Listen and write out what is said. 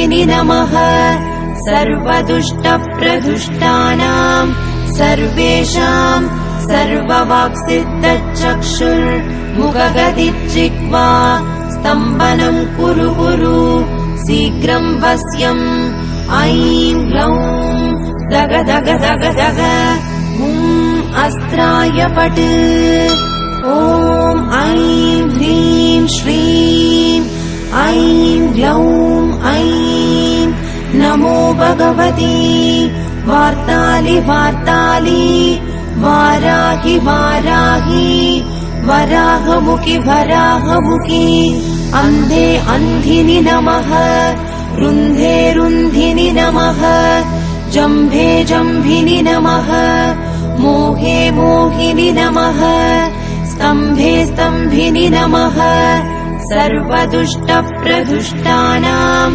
सर्वदुष्टदुःखिनि नमः सर्वदुष्टप्रदुष्टानां सर्वेषां सर्ववाक्सिद्धचक्षुर्मुखगदिज्जिह्वा स्तम्भनं कुरु कुरु शीघ्रं वश्यम् ऐं ग्लौं दग दग दग दग अस्त्राय पट् ॐ ऐं ह्रीं श्रीं ऐं ग्लौं ऐं नमो भगवती वार्तालि वार्तालि वाराहि वाराहि वराहमुखि वराहमुखि अन्धे अन्धिनि नमः रुन्धे रुन्धिनि नमः जम्भे जम्भिनि नमः मोहे मोहिनि नमः स्तम्भे स्तम्भिनि नमः सर्वदुष्टप्रदुष्टानां